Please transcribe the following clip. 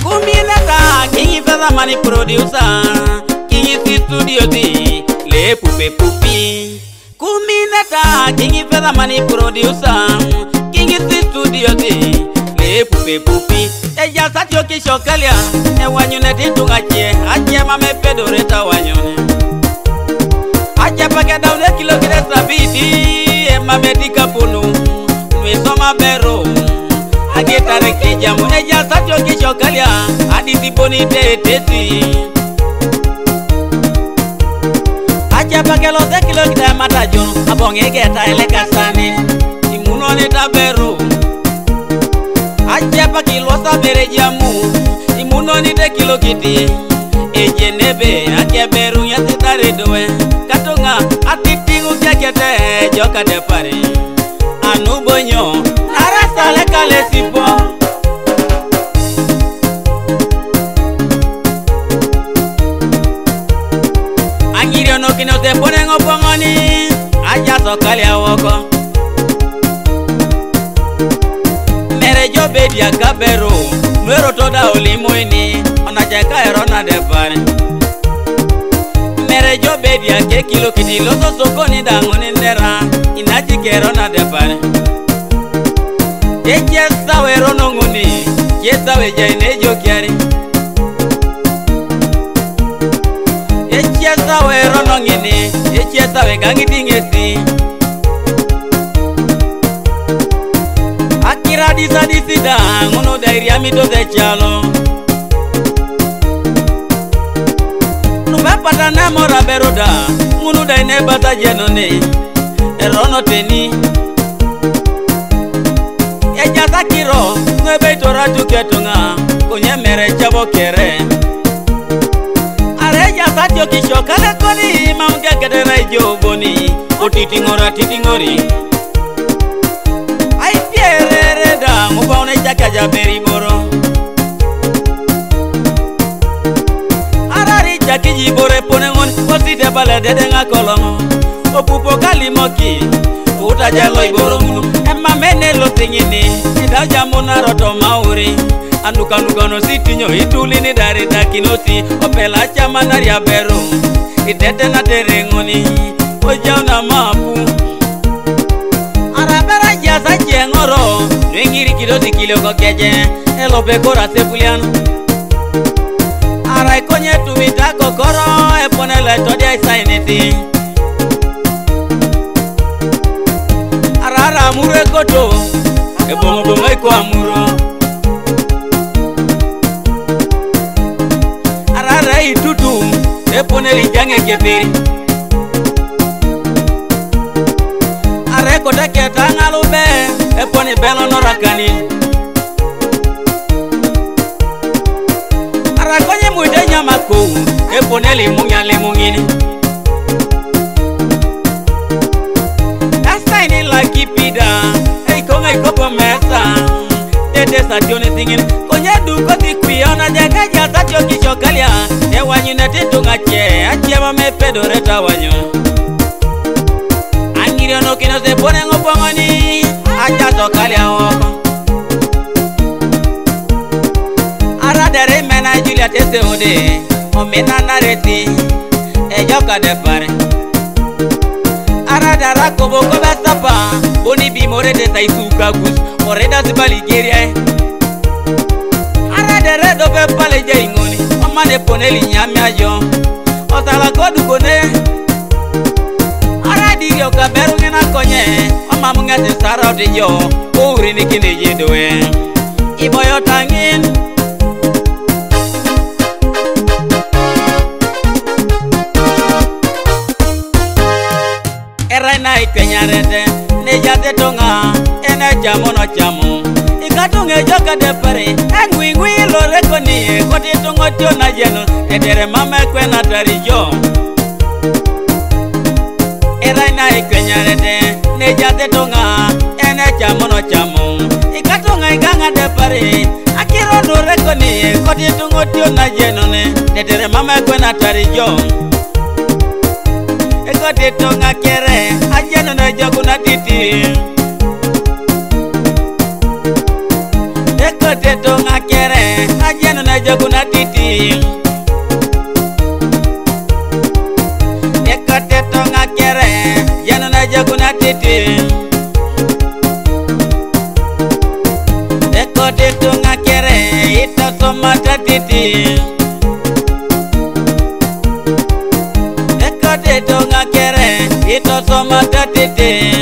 Kuminata Kingi Feza Mani producer Kingi si studio di Le pupe pupi Kuminata Kingi Feza Mani producer Kingi si studio di Le pupe pupi Eja satyo kishokalia E wanyune titunga chie Achie mame pedoreta wanyune Achie pake daune kilo kire sabiti E mame tika punu Nwisoma bero Agitare kijamu Eja satyo kishokalia Adisi boni tetesi Achie pake loze kilo kire matajono Abonge geta ele kasani Imunone tabero Achia pa kilo sabere jamu Imunoni de kilo kiti Eje nebe akia beru ya setare doe Katonga atitingu kia kete Joka de pare Anu bonyo Narasa leka lesipo Angirio no kino te pone ngopongoni Aja sokali awoko Merejo bedia kabero Nuero toda olimoini Onajeka erona depare Merejo bedia ke kilo kiti Loso sokoni dangoni nera Inaji ke erona depare Eche sawe rono nguni Che sawe jaine jo kiari Eche sawe rono ngini Eche sawe gangiti ngesi Akira disida ngono dairi amito de chalo Numba pata na mora beroda ngono dai ne bata jenone erono teni Eja takiro ngebe tora tuketonga konye mere chabo kere Areja satyo kishokale koni maunge kedera joboni otitingora titingori Mubaune chaka jaberi boro Arari chaki jibore pone ngon Kosi de bale dede nga kolongo Opupo kalimoki Uta jalo iboro munu Emma mene lo tingini Ida jamuna roto mauri Anuka no sitinyo ituli ni dari takinosi Opela chama nari aberu Idete na terengoni Ojao na mapu Arabera jasa jengoro Nwingiri kidosi kilo kokeje Elo pekora sepuliano Arai konye tumita kokoro Epone letodia isainiti Arara amure koto Ebongo bongo iko amuro Arara itutu Epone lijange kefiri Are kota keta ngalube Eponi belo norakani Arakonye muide nyamako Epone limungini Kastaini laki pida Eikonga ikopo mesa Tete sationi tingin Konye duko tikuiona Jaka jata choki chokalia Ewanyu netitunga che Achie mame pedoreta wanyo Angirio no kino se pone ngopongoni Aja sokali awoko Aradere mena Julia tese ode Omena nareti Ejoka de pare Aradara kobo koba sapa Boni bimore de saisuka gus Oreda zibali geria Aradere dobe pale jaingoni Omane poneli nyami ajo Osala kodu kone Aradirio kaberu ngena konye Oma mungete sarau de yo Uri ni kine jedoe Iboyo tangin Erai na ikwenyarete Nejate tonga Ene jamo no jamo Ikatunge joka de pare Engwi lore koni Koti tongo tio na jeno Edere mame kwe na tarijo Erai na ikwenyarete Nejate tonga Ene jamo no jamo Ikatunga ikanga de pare Akiro lore koni Koti tongo tio na jeno Edere mame kwe na tarijo Ekote tonga kere Ajeno na jogu na titi Ekote tonga kere Ajeno na jaguna titi Ekote tonga kere yanuna jaguna titi Ekote tonga kere ito somata titi Ekote tonga kere ito somata titi